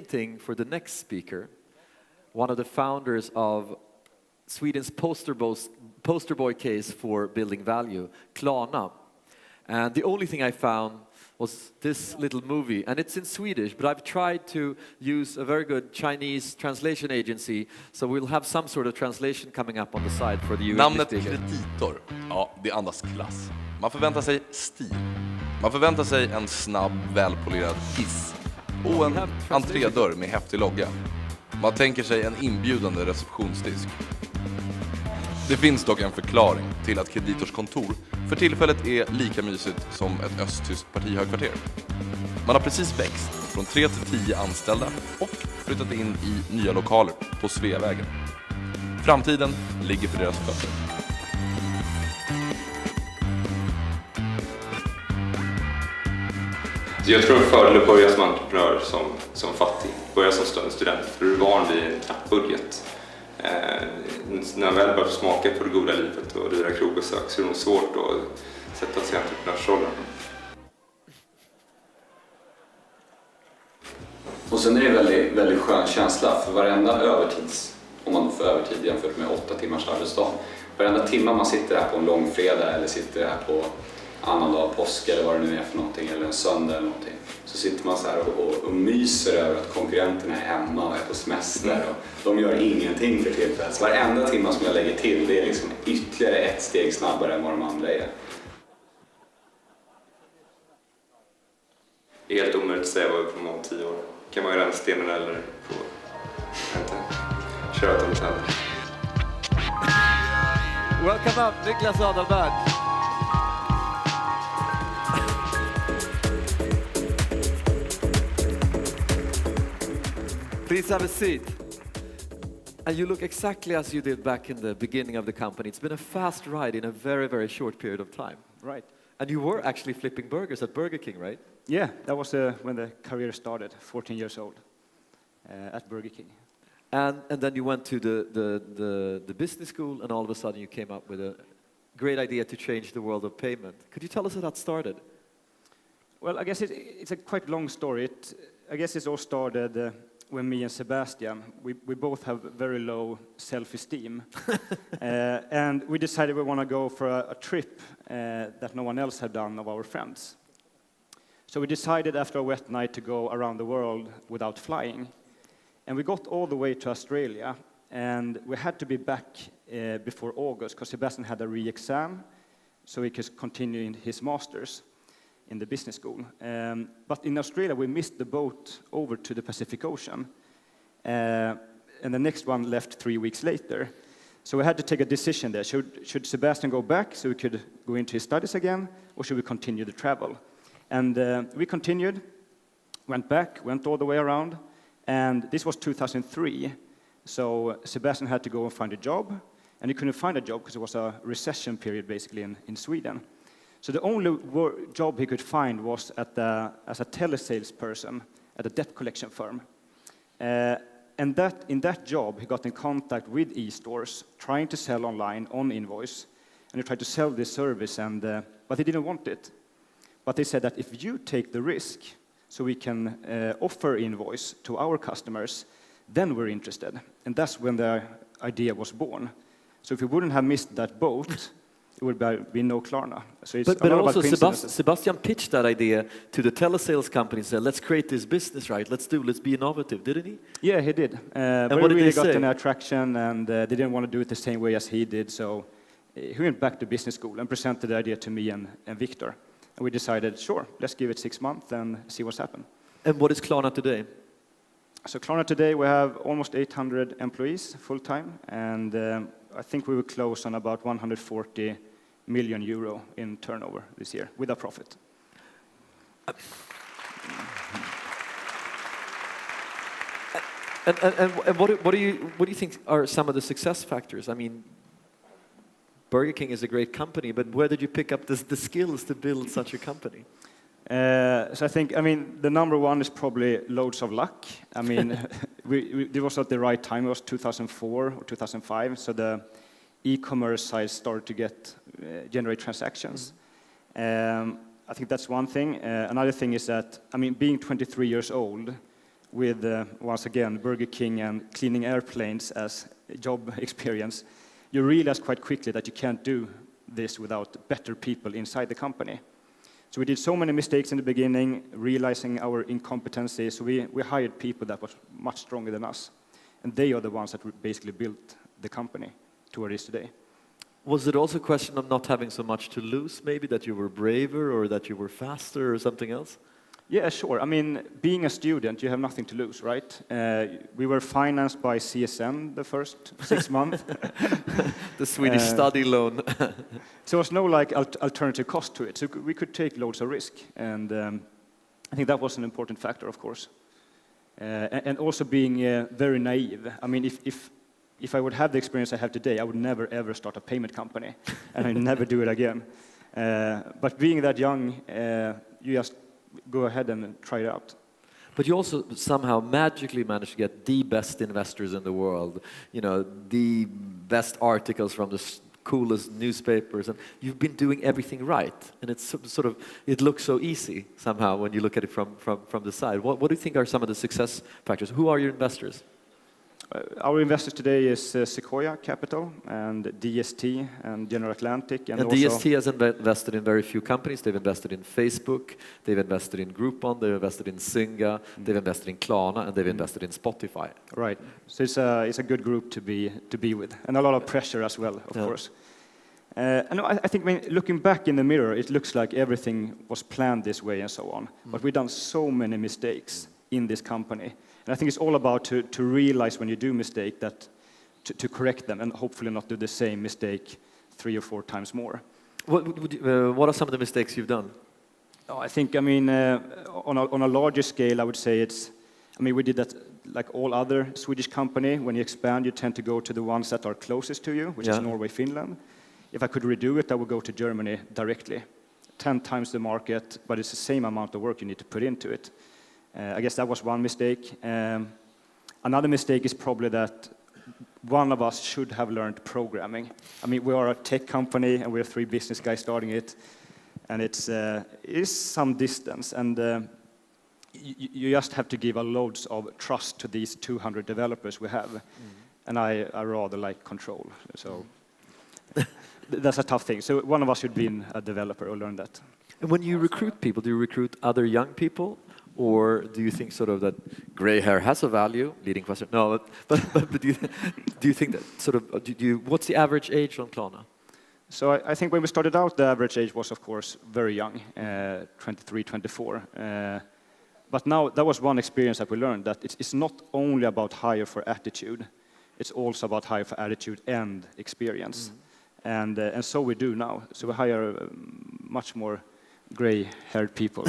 thing for the next speaker, one of the founders of Sweden's poster boy case for building value, Klarna. And the only thing I found was this little movie, and it's in Swedish, but I've tried to use a very good Chinese translation agency, so we'll have some sort of translation coming up on the side for the US. Namnet kreditor, ja, det andas klass. Man förväntar sig stil. Man förväntar sig en snabb, välpolerad hiss och en entrédörr med häftig logga. Man tänker sig en inbjudande receptionsdisk. Det finns dock en förklaring till att Kreditors kontor för tillfället är lika mysigt som ett östtyskt partihögkvarter. Man har precis växt från 3 till 10 anställda och flyttat in i nya lokaler på Sveavägen. Framtiden ligger för deras fötter. Jag tror en fördel att börja som entreprenör som fattig, börja som student, för du är van vid en knapp budget. När man väl börjar smaka på det goda livet och dyra krogbesök så är det nog svårt att sätta sig i entreprenörsrollen. Och sen är det en väldigt, väldigt skön känsla för varenda övertids, om man får övertid jämfört med 8 timmars arbetsdag. Varenda timme man sitter här på en lång fredag eller sitter här på annandag påsk eller vad det nu är för någonting, eller en söndag eller någonting, så sitter man så här och myser över att konkurrenterna är hemma och är på semester och de gör ingenting för tillfället. Så varenda timme som jag lägger till, det är liksom ytterligare ett steg snabbare än vad de andra är. Det är helt omöjligt att säga vad vi kommer om 10 år. Kan man göra en stenen eller få köra ett hotell. Welcome up, Niklas Adalberth. Please have a seat. And you look exactly as you did back in the beginning of the company. It's been a fast ride in a very, very short period of time. Right. And you were actually flipping burgers at Burger King, right? Yeah, that was when the career started, 14 years old, at Burger King. And then you went to the business school, and all of a sudden you came up with a great idea to change the world of payment. Could you tell us how that started? Well, I guess it's a quite long story. I guess it all started when me and Sebastian, we both have very low self-esteem. And we decided we want to go for a trip that no one else had done of our friends. So we decided after a wet night to go around the world without flying. And we got all the way to Australia, and we had to be back before August because Sebastian had a re-exam, so he could continue in his master's in the business school. But in Australia, we missed the boat over to the Pacific Ocean, and the next one left 3 weeks later. So we had to take a decision there. Should Sebastian go back so we could go into his studies again, or should we continue the travel? And we continued, went back, went all the way around, and this was 2003. So Sebastian had to go and find a job, and he couldn't find a job because it was a recession period basically in Sweden. So the only job he could find was as a telesales person at a debt collection firm. And in that job, he got in contact with e-stores, trying to sell online on invoice. And he tried to sell this service, but he didn't want it. But they said that if you take the risk, so we can offer invoice to our customers, then we're interested. And that's when the idea was born. So if we wouldn't have missed that boat, it would be no Klarna. So it's but also Sebastian pitched that idea to the telesales company and said, let's create this business, right? Let's be innovative, didn't he? Yeah, he did. And but what did really they say? got an attraction, and they didn't want to do it the same way as he did. So he went back to business school and presented the idea to me and Victor. And we decided, sure, let's give it 6 months and see what's happened. And what is Klarna today? So Klarna today, we have almost 800 employees full-time, and I think we will close on about 140 million euro in turnover this year with a profit. And what do you think are some of the success factors? I mean, Burger King is a great company, but where did you pick up the skills to build such a company? So I think, the number one is probably loads of luck. It was at the right time. It was 2004 or 2005, so the e-commerce side started to generate transactions. I think that's one thing. Another thing is that, being 23 years old, with, once again, Burger King and cleaning airplanes as a job experience, you realize quite quickly that you can't do this without better people inside the company. So we did so many mistakes in the beginning, realizing our incompetencies. So we hired people that were much stronger than us. And they are the ones that basically built the company to where it is today. Was it also a question of not having so much to lose, maybe, that you were braver or that you were faster or something else? Yeah, sure. I mean, being a student, you have nothing to lose, right? We were financed by CSN the first 6 months. The Swedish study loan. So there was no like alternative cost to it. So we could take loads of risk. And I think that was an important factor, of course. And also being very naive. I mean, if I would have the experience I have today, I would never, ever start a payment company. And I'd never do it again. But being that young, you just go ahead and try it out. But you also somehow magically managed to get the best investors in the world, you know, the best articles from the coolest newspapers, and you've been doing everything right. And it's sort of, it looks so easy somehow when you look at it from the side. What do you think are some of the success factors? Who are your investors? Our investors today is Sequoia Capital and DST and General Atlantic. And DST has invested in very few companies. They've invested in Facebook, they've invested in Groupon, they've invested in Zynga, they've invested in Klarna, and they've invested in Spotify. Right. So it's a good group to be with, and a lot of pressure as well, of course. And I think when looking back in the mirror, it looks like everything was planned this way and so on. But we've done so many mistakes in this company. And I think it's all about to realize when you do mistake that to correct them and hopefully not do the same mistake 3 or 4 times more. What are some of the mistakes you've done? Oh, I think, I mean, on a larger scale, I would say we did that like all other Swedish company. When you expand, you tend to go to the ones that are closest to you, which is Norway, Finland. If I could redo it, I would go to Germany directly. 10 times the market, but it's the same amount of work you need to put into it. I guess that was one mistake. Another mistake is probably that one of us should have learned programming. I mean, we are a tech company, and we're 3 business guys starting it, and it is some distance, and you just have to give a loads of trust to these 200 developers we have, and I rather like control, so that's a tough thing. So one of us should be a developer or learn that. And when you recruit people, do you recruit other young people? Or do you think sort of that gray hair has a value? Leading question. No, but do you think that sort of, what's the average age on Klarna? So I think when we started out, the average age was, of course, very young, 23, 24. But now, that was one experience that we learned, that it's not only about hire for attitude, it's also about hire for attitude and experience. And so we do now. So we hire much more gray-haired people.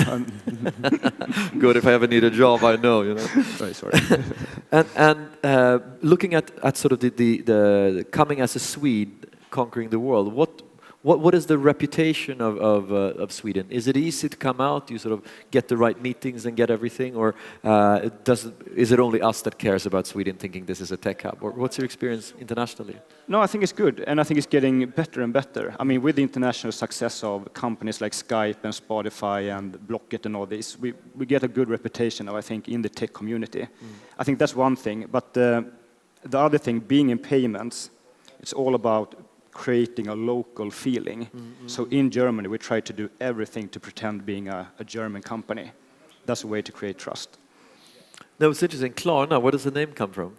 Good, if I ever need a job, I know, you know. Very sorry. And looking at sort of the coming as a Swede, conquering the world, what is the reputation of Sweden? Is it easy to come out? Do you sort of get the right meetings and get everything? Or is it only us that cares about Sweden, thinking this is a tech hub? Or what's your experience internationally? No, I think it's good, and I think it's getting better and better. I mean, with the international success of companies like Skype and Spotify and Blocket and all this, we get a good reputation, I think, in the tech community. I think that's one thing, but the other thing, being in payments, it's all about creating a local feeling. So in Germany, we try to do everything to pretend being a German company. That's a way to create trust. No, it's interesting. Klarna, where does the name come from?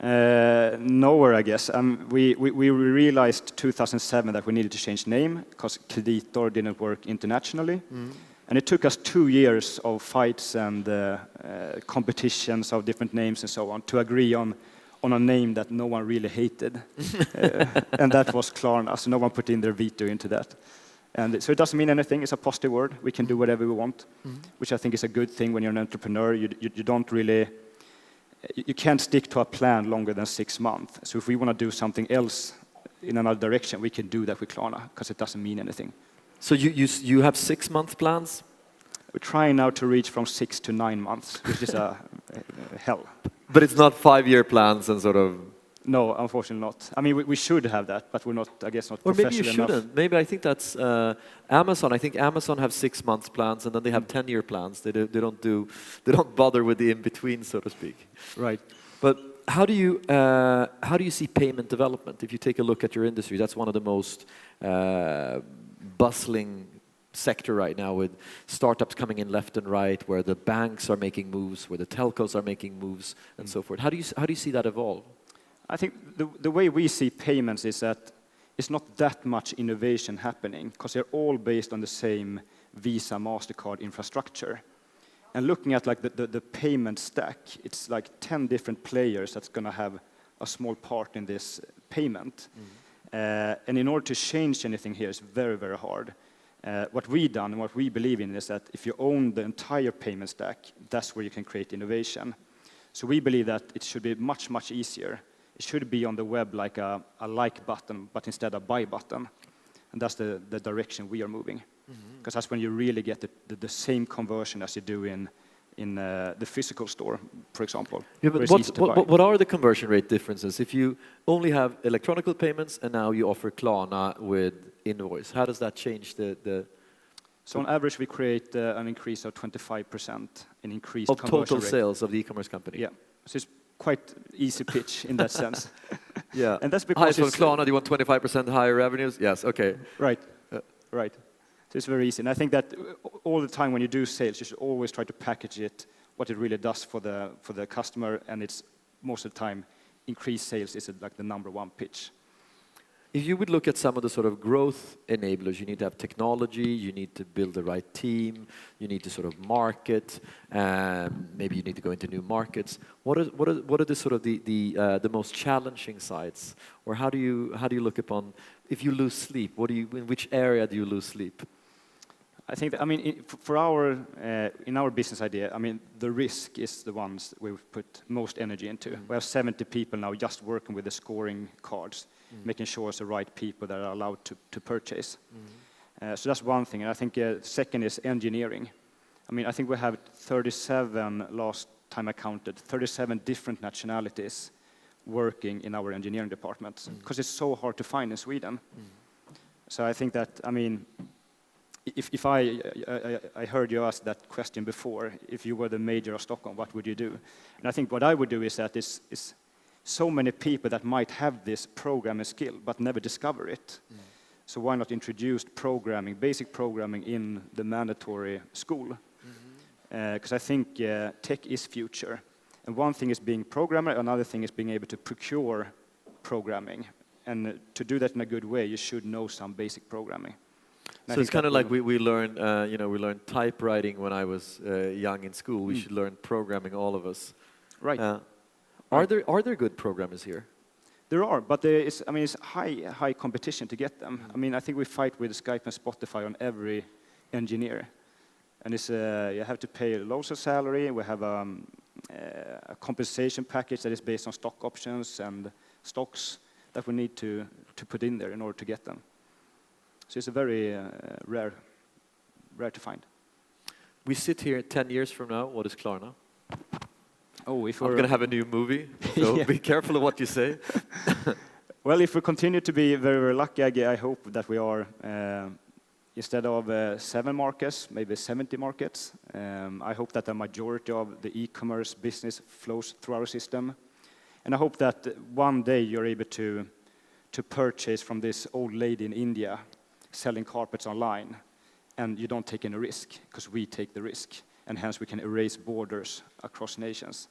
Nowhere, I guess. We realized 2007 that we needed to change name because Kreditor didn't work internationally. And it took us 2 years of fights and competitions of different names and so on to agree on a name that no one really hated. And that was Klarna, so no one put in their veto into that. And so it doesn't mean anything, it's a positive word. We can do whatever we want, which I think is a good thing when you're an entrepreneur. You don't really, you can't stick to a plan longer than 6 months. So if we want to do something else in another direction, we can do that with Klarna, because it doesn't mean anything. So you have 6-month plans? We're trying now to reach from 6 to 9 months, which is a hell. But it's not 5-year plans and sort of... No, unfortunately not. I mean, we should have that, but we're not, I guess, not Or maybe professional you enough. shouldn't. Maybe I think that's Amazon. I think Amazon have 6 months plans, and then they have 10-year plans. They don't bother with the in between, so to speak. Right. But how do you see payment development? If you take a look at your industry, that's one of the most bustling sector right now, with startups coming in left and right, where the banks are making moves, where the telcos are making moves, and so forth. How do you see that evolve? I think the way we see payments is that it's not that much innovation happening, because they're all based on the same Visa, MasterCard infrastructure. And looking at like the payment stack, it's like 10 different players that's going to have a small part in this payment. And in order to change anything here, it's very, very hard. What we've done and what we believe in is that if you own the entire payment stack, that's where you can create innovation. So we believe that it should be much, much easier. It should be on the web like a like button, but instead a buy button. And that's the direction we are moving. Because that's when you really get the same conversion as you do in the physical store, for example. Yeah, but what are the conversion rate differences if you only have electronic payments and now you offer Klarna with invoice? How does that change the So on average, we create an increase of 25% in increased of conversion total rate. sales of the e-commerce company? Yeah, so it's quite easy pitch in that sense. Yeah, and that's Hi, because from Klarna, do you want 25% higher revenues? Yes, okay. Right, right. So it's very easy. And I think that all the time when you do sales, you should always try to package it, what it really does for the customer, and it's most of the time, increased sales is like the number one pitch. If you would look at some of the sort of growth enablers, you need to have technology, you need to build the right team, you need to sort of market, maybe you need to go into new markets. What are the sort of the most challenging sides, or how do you look upon if you lose sleep? In which area do you lose sleep? I think that, I mean, in our business idea, I mean, the risk is the ones we've put most energy into. We have 70 people now just working with the scoring cards, making sure it's the right people that are allowed to purchase. So that's one thing. And I think second is engineering. I mean, I think we have 37, last time I counted, 37 different nationalities working in our engineering departments, because it's so hard to find in Sweden. So I think that, I mean, if I heard you ask that question before, if you were the mayor of Stockholm, what would you do? And I think what I would do is that is so many people that might have this programming skill but never discover it. So why not introduce programming, basic programming in the mandatory school? Because I think tech is future. And one thing is being programmer, another thing is being able to procure programming. And to do that in a good way, you should know some basic programming. So it's kind of like we learned, we learned typewriting when I was young in school. We should learn programming, all of us. Right. Are there good programmers here? There are, but it's high competition to get them. I mean, I think we fight with Skype and Spotify on every engineer. And it's you have to pay loads of salary. We have a compensation package that is based on stock options and stocks that we need to put in there in order to get them. So it's a very rare to find. We sit here 10 years from now. What is Klarna? Oh, if I'm going to have a new movie, so Yeah. be careful of what you say. Well, if we continue to be very, very lucky, I hope that we are, instead of 7 markets, maybe 70 markets. I hope that the majority of the e-commerce business flows through our system. And I hope that one day you're able to purchase from this old lady in India selling carpets online, and you don't take any risk, because we take the risk, and hence we can erase borders across nations.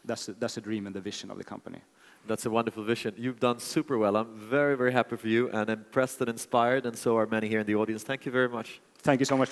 That's the dream and the vision of the company. That's a wonderful vision. You've done super well. I'm very, very happy for you, and impressed and inspired, and so are many here in the audience. Thank you very much. Thank you so much.